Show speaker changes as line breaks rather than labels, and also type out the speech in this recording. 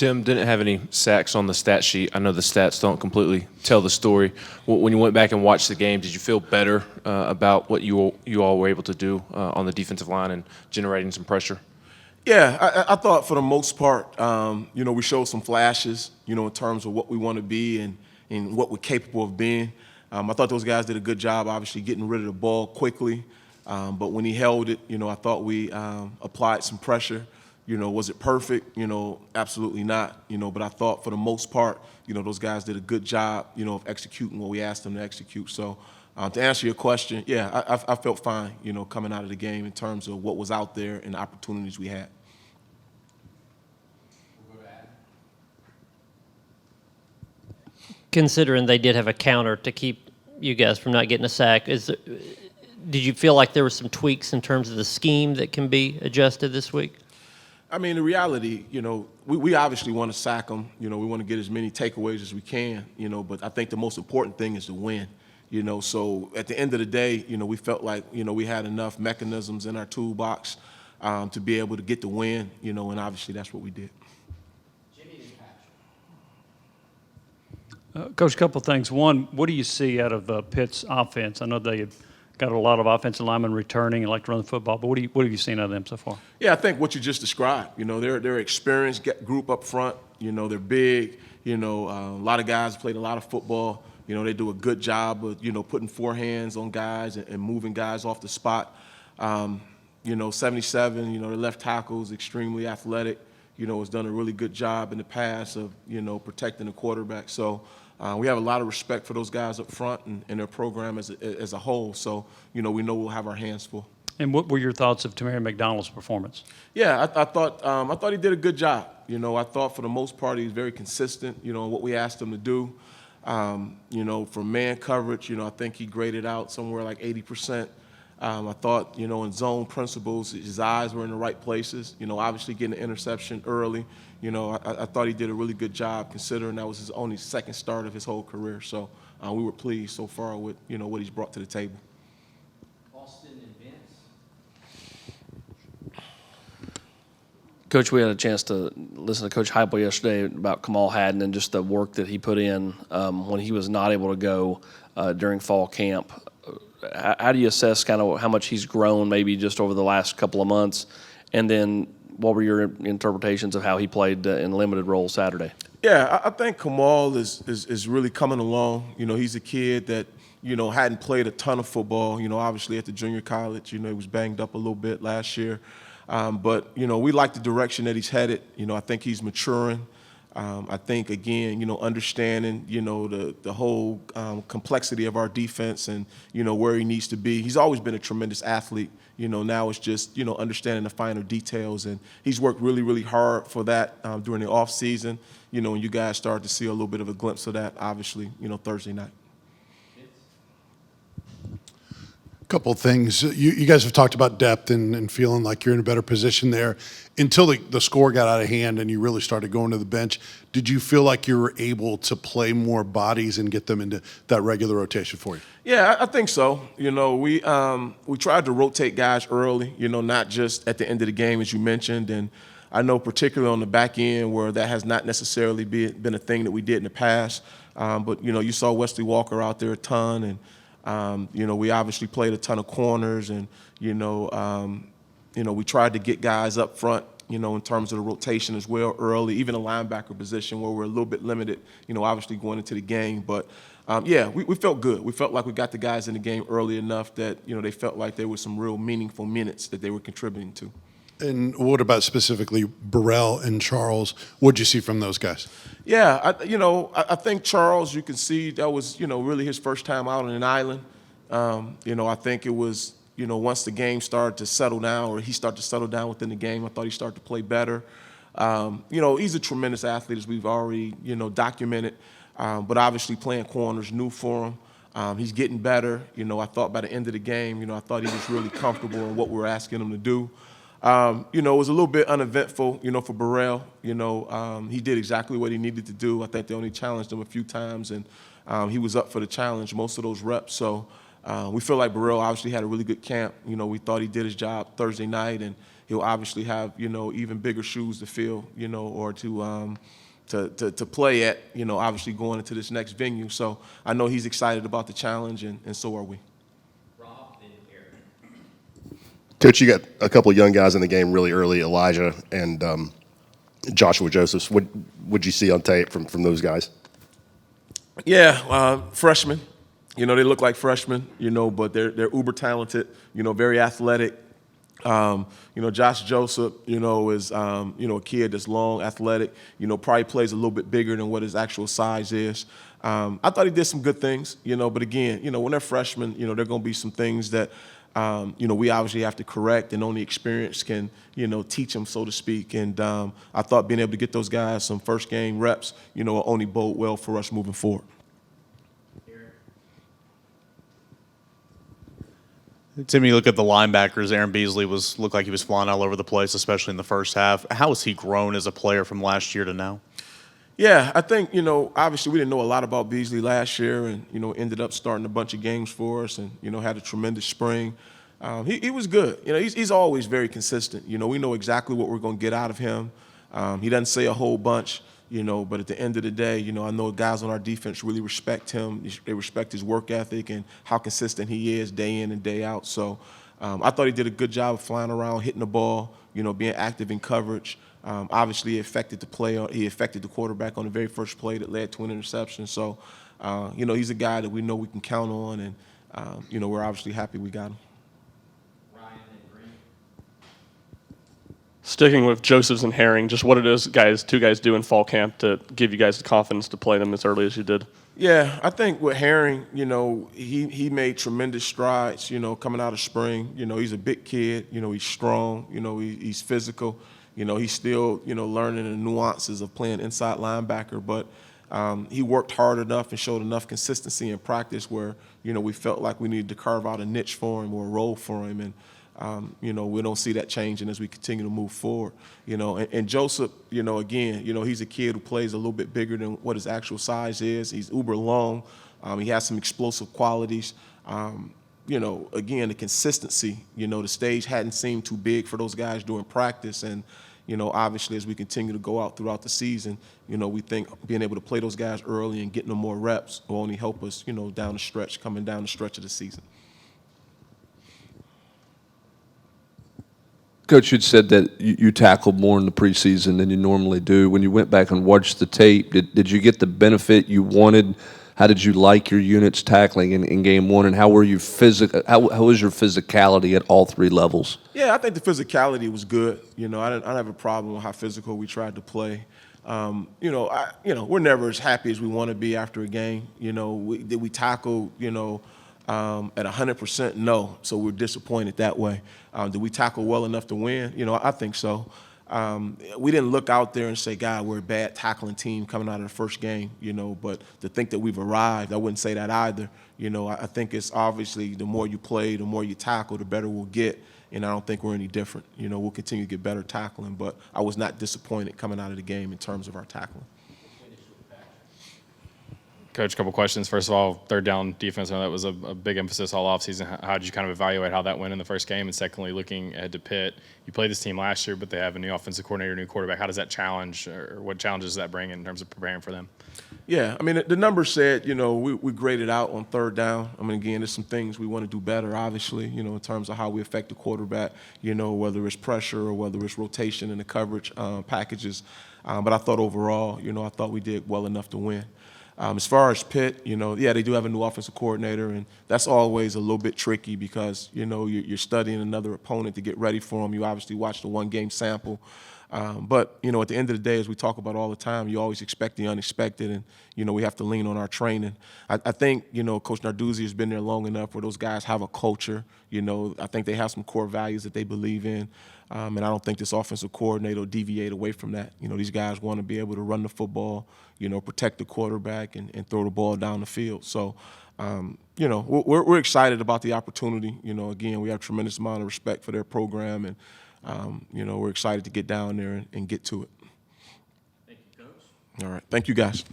Tim didn't have any sacks on the stat sheet. I know the stats don't completely tell the story. When you went back and watched the game, did you feel better about what you all were able to do on the defensive line and generating some pressure?
Yeah, I thought for the most part, we showed some flashes, in terms of what we want to be and what we're capable of being. I thought those guys did a good job, obviously, getting rid of the ball quickly. But when he held it, I thought we applied some pressure. Was it perfect? Absolutely not. But I thought for the most part, those guys did a good job, of executing what we asked them to execute. So to answer your question, yeah, I felt fine, coming out of the game in terms of what was out there and the opportunities we had.
Considering they did have a counter to keep you guys from not getting a sack, did you feel like there were some tweaks in terms of the scheme that can be adjusted this week?
I mean, the reality, we obviously want to sack them. We want to get as many takeaways as we can, but I think the most important thing is to win. So at the end of the day, we felt like, we had enough mechanisms in our toolbox to be able to get the win, and obviously that's what we did.
Coach, a couple of things. One, what do you see out of Pitt's offense? I know they have got a lot of offensive linemen returning and like to run the football, but what have you seen out of them so far?
Yeah, I think what you just described. They're an experienced group up front. They're big. A lot of guys played a lot of football. They do a good job of, putting forehands on guys and moving guys off the spot. 77, their left tackle is extremely athletic. Has done a really good job in the past of, protecting the quarterback. So we have a lot of respect for those guys up front and their program as a whole. So, we know we'll have our hands full.
And what were your thoughts of Tamari McDonald's performance?
Yeah, I thought he did a good job. I thought for the most part he was very consistent, in what we asked him to do. For man coverage, I think he graded out somewhere like 80%. I thought, in zone principles, his eyes were in the right places. Obviously getting an interception early. I thought he did a really good job considering that was his only second start of his whole career. So we were pleased so far with, what he's brought to the table.
Austin and Vince.
Coach, we had a chance to listen to Coach Heupel yesterday about Kamal Hadden and just the work that he put in when he was not able to go during fall camp. How do you assess kind of how much he's grown maybe just over the last couple of months? And then what were your interpretations of how he played in limited role Saturday?
Yeah, I think Kamal is really coming along. He's a kid that, hadn't played a ton of football, obviously at the junior college. He was banged up a little bit last year. But, we like the direction that he's headed. I think he's maturing. I think, again, understanding, the whole complexity of our defense and, where he needs to be. He's always been a tremendous athlete. Now it's just, understanding the finer details. And he's worked really, really hard for that during the off season. And you guys started to see a little bit of a glimpse of that, obviously, Thursday night.
Couple of things. You guys have talked about depth and feeling like you're in a better position there. Until the score got out of hand and you really started going to the bench, did you feel like you were able to play more bodies and get them into that regular rotation for you?
Yeah, I think so. We tried to rotate guys early, not just at the end of the game, as you mentioned. And I know particularly on the back end where that has not necessarily been a thing that we did in the past. But, you saw Wesley Walker out there a ton. And we obviously played a ton of corners and, we tried to get guys up front, in terms of the rotation as well early, even a linebacker position where we're a little bit limited, obviously going into the game. But, we felt good. We felt like we got the guys in the game early enough that, they felt like there was some real meaningful minutes that they were contributing to.
And what about specifically Burrell and Charles? What did you see from those guys?
Yeah, I think Charles, you can see that was, really his first time out on an island. I think it was, once the game started to settle down or he started to settle down within the game, I thought he started to play better. He's a tremendous athlete, as we've already, documented. But obviously playing corners, new for him. He's getting better. I thought by the end of the game, I thought he was really comfortable in what we were asking him to do. It was a little bit uneventful, for Burrell. He did exactly what he needed to do. I think they only challenged him a few times, and he was up for the challenge most of those reps. So we feel like Burrell obviously had a really good camp. We thought he did his job Thursday night, and he'll obviously have, you know, even bigger shoes to fill, you know, or to play at, you know, obviously going into this next venue. So I know he's excited about the challenge, and so are we.
Coach, you got a couple of young guys in the game really early, Elijah and Joshua Josephs. What would you see on tape from those guys?
Yeah, freshmen. You know, they look like freshmen, you know, but they're uber talented, you know, very athletic. You know, Josh Joseph, you know, is, you know, a kid that's long, athletic, you know, probably plays a little bit bigger than what his actual size is. I thought he did some good things, you know, but again, you know, when they're freshmen, you know, there are going to be some things that, you know, we obviously have to correct, and only experience can, you know, teach them, so to speak. And I thought being able to get those guys some first game reps, you know, will only bode well for us moving forward.
Tim, you look at the linebackers. Aaron Beasley looked like he was flying all over the place, especially in the first half. How has he grown as a player from last year to now?
Yeah, I think, you know, obviously we didn't know a lot about Beasley last year, and, you know, ended up starting a bunch of games for us and, you know, had a tremendous spring. He was good. You know, he's always very consistent. You know, we know exactly what we're going to get out of him. He doesn't say a whole bunch, you know, but at the end of the day, you know, I know guys on our defense really respect him. They respect his work ethic and how consistent he is day in and day out. So I thought he did a good job of flying around, hitting the ball, you know, being active in coverage. Obviously, he affected the quarterback on the very first play that led to an interception. So, you know, he's a guy that we know we can count on, and, you know, we're obviously happy we got him.
Sticking with Josephs and Herring, just what did those two guys do in fall camp to give you guys the confidence to play them as early as you did?
Yeah, I think with Herring, you know, he made tremendous strides, you know, coming out of spring. You know, he's a big kid. You know, he's strong. You know, he's physical. You know, he's still, you know, learning the nuances of playing inside linebacker. But he worked hard enough and showed enough consistency in practice where, you know, we felt like we needed to carve out a niche for him or a role for him. And you know, we don't see that changing as we continue to move forward. You know, and Joseph, you know, again, you know, he's a kid who plays a little bit bigger than what his actual size is. He's uber long. He has some explosive qualities. You know, again, the consistency, you know, the stage hadn't seemed too big for those guys during practice. And, you know, obviously as we continue to go out throughout the season, you know, we think being able to play those guys early and getting them more reps will only help us, you know, down the stretch, coming down the stretch of the season.
Coach, you'd said that you tackled more in the preseason than you normally do. When you went back and watched the tape, did you get the benefit you wanted? How did you like your units tackling in game one, and how were you how was your physicality at all three levels?
Yeah, I think the physicality was good. You know, I don't have a problem with how physical we tried to play. You know, we're never as happy as we want to be after a game. You know, did we tackle, you know, at 100%? No. So we're disappointed that way. Did we tackle well enough to win? You know, I think so. We didn't look out there and say, God, we're a bad tackling team coming out of the first game, you know, but to think that we've arrived, I wouldn't say that either. You know, I think it's obviously the more you play, the more you tackle, the better we'll get, and I don't think we're any different. You know, we'll continue to get better tackling, but I was not disappointed coming out of the game in terms of our tackling.
Coach, a couple questions. First of all, third down defense, I know that was a big emphasis all offseason. How did you kind of evaluate how that went in the first game? And secondly, looking ahead to Pitt, you played this team last year, but they have a new offensive coordinator, new quarterback. How does that challenge, or what challenges does that bring in terms of preparing for them?
Yeah, I mean, the numbers said, you know, we graded out on third down. I mean, again, there's some things we want to do better, obviously, you know, in terms of how we affect the quarterback, you know, whether it's pressure or whether it's rotation in the coverage packages. But I thought overall, you know, I thought we did well enough to win. As far as Pitt, you know, yeah, they do have a new offensive coordinator, and that's always a little bit tricky because, you know, you're studying another opponent to get ready for them. You obviously watch the one-game sample. But, you know, at the end of the day, as we talk about all the time, you always expect the unexpected, and, you know, we have to lean on our training. I think, you know, Coach Narduzzi has been there long enough where those guys have a culture. You know, I think they have some core values that they believe in, and I don't think this offensive coordinator will deviate away from that. You know, these guys want to be able to run the football, you know, protect the quarterback and throw the ball down the field. So, you know, we're excited about the opportunity. You know, again, we have a tremendous amount of respect for their program, and, you know, we're excited to get down there and get to it. Thank you, Coach. All right. Thank you, guys.